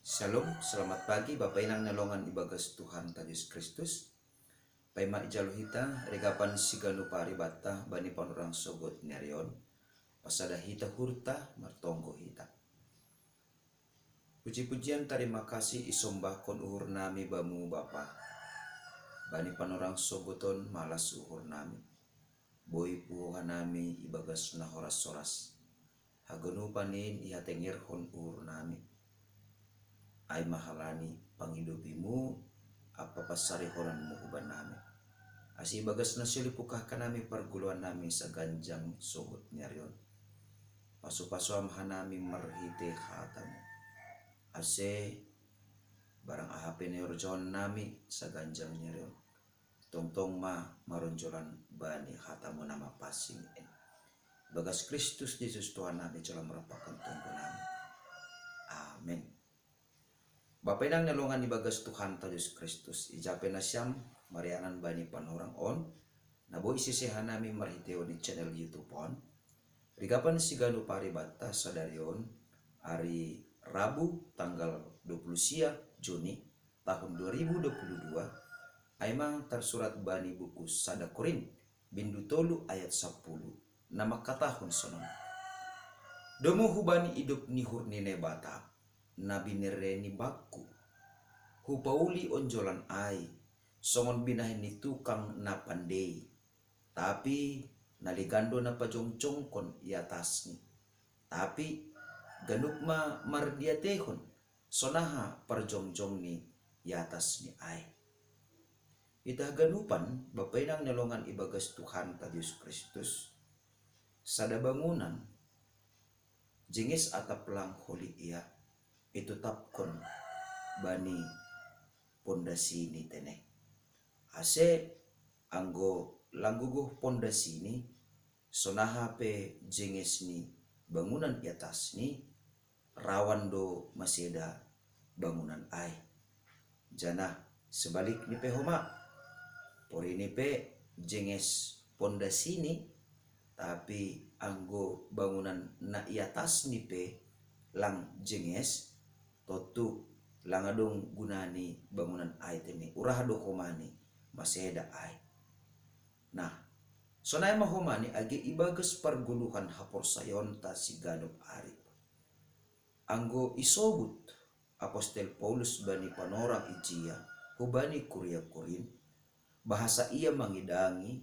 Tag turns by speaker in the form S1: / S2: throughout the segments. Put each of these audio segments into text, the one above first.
S1: Shalom, selamat pagi Bapak Inang nalongan ibagas Tuhan Yesus Kristus. Paima ijaluhita regapan siganu paribata bani panurang sogot nyarion. Pasada hita hurta martonggo hita. Puji-pujian terima kasih isombah kon uhur nami bamu Bapa. Bani panurang sogoton malas uhur nami. Boy puuhan nami ibagas na horas soras. Haganu panin ihatengir hon uhur nami. Ay mahalani pangidupimu apa pasari horanmu uban nami. Asi bagas na silipukah kanami perguluan nami sa ganjang sugot nyarion. Pasu-pasu amahan nami marhite hatamu. Ase barang ahapin yorjon nami sa ganjang nyarion. Tongtong maronjolan bani hatamu nama pasing. Bagas Kristus Yesus Tuhan nami jalan merapakan tunggu nami. Amin. Bapak inang nalungan ibagas Tuhan Yesus Kristus. Ijape na siyam marianan bani panorang on. Nabo isisihan nami marhiteo di channel YouTube on. Rigapan siganu paribata sadarion hari Rabu tanggal 20 Juni tahun 2022. Aimang tersurat bani buku Sadakorin bindu tolu ayat 10. Nama katahun sonon. Domo hubani hidup nihur nine bata. Nabi nereni baku hupauli onjolan ai songon binahin ni tukang napandei tapi naligando na pajongcong kon iatas ni tapi ganuk mardiatehon sonaha parjongjong ni iatas ni ai. Ita ganupan bapainang nalongan ibagas Tuhan ta Yesus Kristus sada bangunan jingis atap lang holi ia itu tapkon bani pondasi ni tene. Ase anggo langguguh pondasi ni sonaha pe jengis ni bangunan di atas ni rawan do maseda bangunan ai. Jana sebalik ni pe homa pori ni pe jenges pondasi ni tapi anggo bangunan na i atas ni pe lang jenges totu langadong gunani bangunan ai tene urahdo homani maseda ai. Nah, sonay mahomani agi ibagas parguluhan hapor sayon ta siganop ari. Anggo isobut Apostel Paulus bani panorang ijia hubani Kuria Korin bahasa ia mangidangi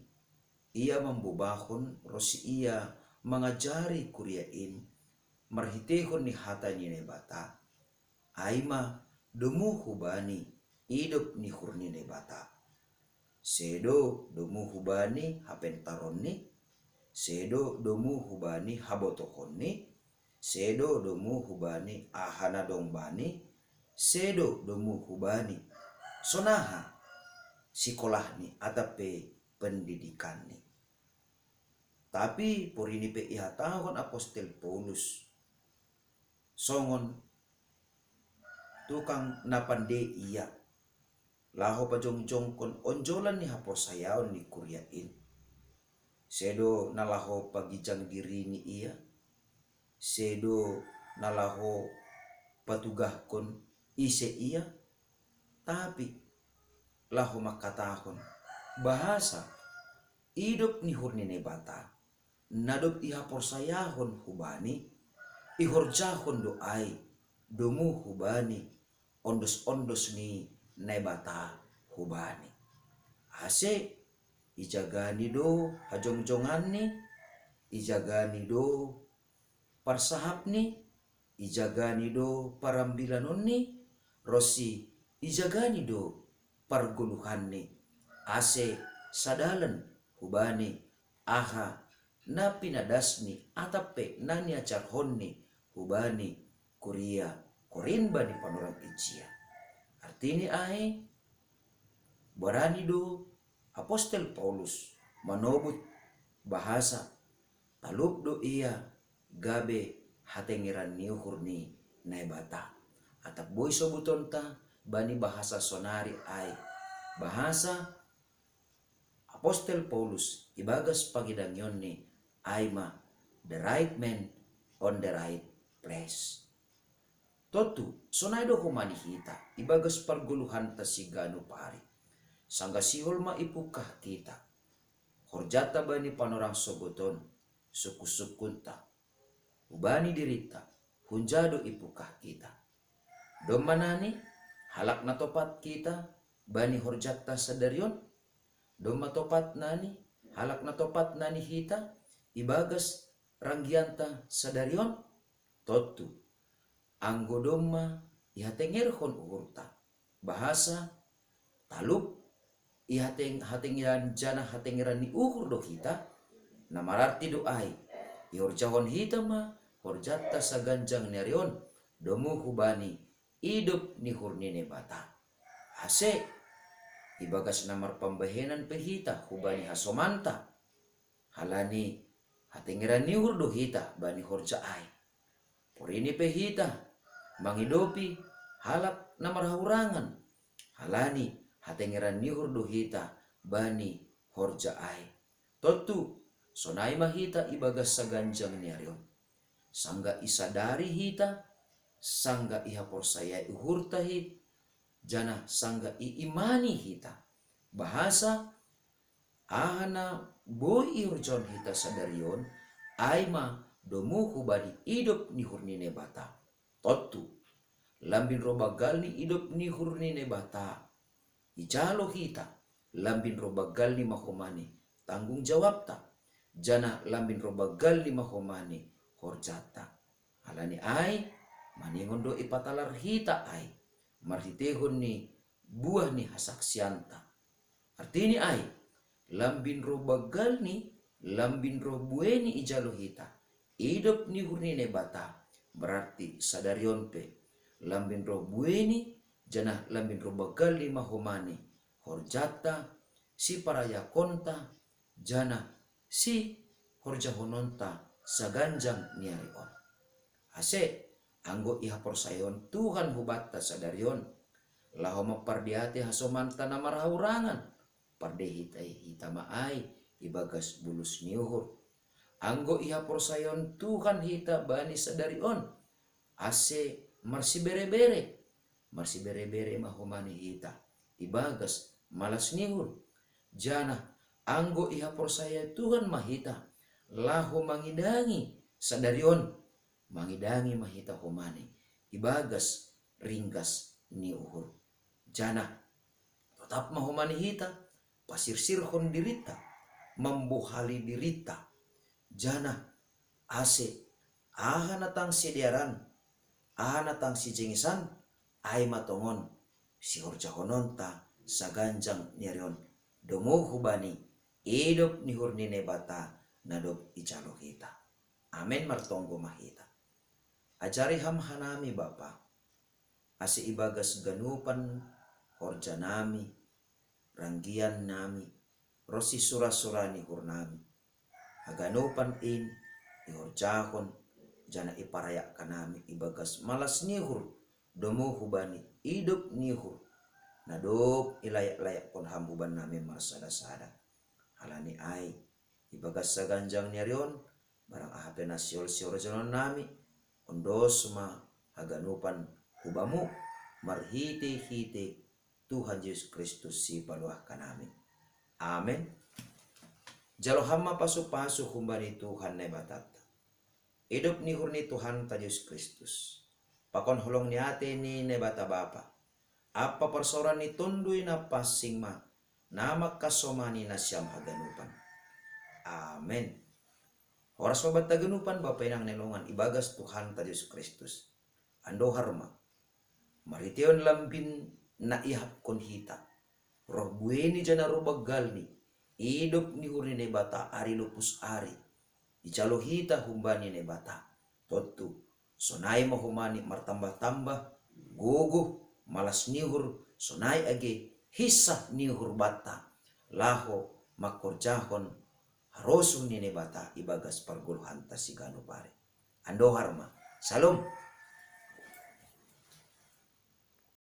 S1: ia membubahon rosi ia mengajari kuriain marhitehon ni hatani ne bata. Aima domu hubani hidup ni hurni ne bata. Sedo domu hubani hapentaron ni. Sedo domu hubani habotohon ni. Sedo domu hubani ahana dongbani. Sedo domu hubani sonaha sekolah ni atape pendidikan ni. Tapi porini pe ihatahon Apostel Paulus songon tukang napande iya laho pajongjong kon onjolan ni hapor sayaon ni kuriain sedo nalaho pagijang diri ni iya sedo nalaho patugah kon ise iya tapi laho makatahon bahasa hidup ni hurni ne bata nadop ihapor sayahon hubani ihorjahon doai domu hubani ondos-ondos ni nebata hubani. Ase ijagani do hajongjongan ni, ijagani do parsahap ni, ijagani do parambilanon ni, rosi ijagani do parguluhan ni. Ase sadalan hubani aha na pinadasni atape nani acarhon hubani Kuria Korin bani panorang ijia. Artini ai barani do Apostel Paulus manobut bahasa talup do ia gabe hatengiran niuhur ni naibata. Atap boy sobuton ta bani bahasa sonari ai bahasa Apostel Paulus ibagas pagidangyon ni aima the right man on the right place. Totu sonai do humani hita ibagas parguluhan ta sigano pari. Sangga sihol ma ipukah kita. Horjata bani panorang soboton suku-sukunta. Ubani dirita hunjado ipukah kita. Domanani halak na topat kita bani horjata sadarion. Doma topat nani halak na topat nani hita ibagas ranggianta sadarion. Totu anggo doma ihatengerhon uhurta. Bahasa talup ihatengiran jana hatengiran ni uhur do hita namararti doai ihorjahon hita ma horjata saganjang nerion domu hubani hidup ni hurnine bata hase ibagas namar pambahenan pehita hubani hasomanta halani hatengiran ni uhur do hita bani horjaai porini pehita mangidopi halak namar haurangan halani hatengeran nihur do hita bani horjaai. Totu sonai mahita ibagas saganjang niarion. Sangga isadari hita, sangga iha porsaya uhurta hit, jana sangga iimani hita. Bahasa ahana boy ihurjon hita sadarion, aima domuhu bani hidup nihur nine bata. Totu lambin robagal ni hidup nihur nine bata. Ijalo hita lambin robagal ni mahomani tanggung jawab ta jana lambin robagal ni mahomani horjata halani ai maningon do ipatalar hita ai marhitehon ni buah ni hasaksianta artini ai lambin robagal ni lambin robueni ijalo hita hidup ni hurnine bata berarti sadarion pe lambin robueni jana lambin robagal li mahomani horjata si paraya konta jana si horjahononta saganjang niarion hase anggo iha porsayon Tuhan hubatta sadarion laho mapardiate hasomanta namar haurangan pardehitai hita maai ibagas bulus niuhur anggo iha porsayon Tuhan hita bani sadarion ase marsi bere-bere marsi bere-bere mahomani hita ibagas malas nihur jana anggo iha porsaya Tuhan mahita laho mangidangi sadarion mangidangi mahita homani ibagas ringgas ni uhur jana tetap mahomani hita pasirsirhon dirita membuhali dirita jana ase ahanatang sediaran ahanatang si jengisan ai matongon si horjahononta saganjang niarion domo hubani hidup ni hurnine bata nadop ijalo hita amen martonggo mahita ajari ham hanami bapa ase ibagas ganupan horja nami ranggian nami rosi sura-surani hurnami aganupan in ihorjahon jana iparayak kanami ibagas malas nihur domo hubani hidup nihur nadop ilayak-layak pon hambuban nami marsada-sada halani ai ibagas saganjang niarion barang ahape nasiol sior janon nami ondos ma haganupan hubamu marhite-hite Tuhan Yesus Kristus si paluah kanami amen jalo hamma pasu-pasu humbani Tuhan ne batata hidup nihur ni Tuhan ta Yesus Kristus pakon holong ni ate ni nebata bapa apa persoran ni tundui na pasing ma nama kasomani na siyam haganupan amen oras mabat taganupan bapa inang nelongan ibagas Tuhan ta Yesus Kristus ando harma mariteon lambin na ihap kon hita roh bueni jana robagal ni hidup ni huri nebata ari lupus ari ijalo hita humbani nebata totu sonai mahumani martambah-tambah guguh malas nihur sonai age hisah nihur bata laho makorjahon harosu nine bata ibagas parguluhan tasigano pare ando harma salom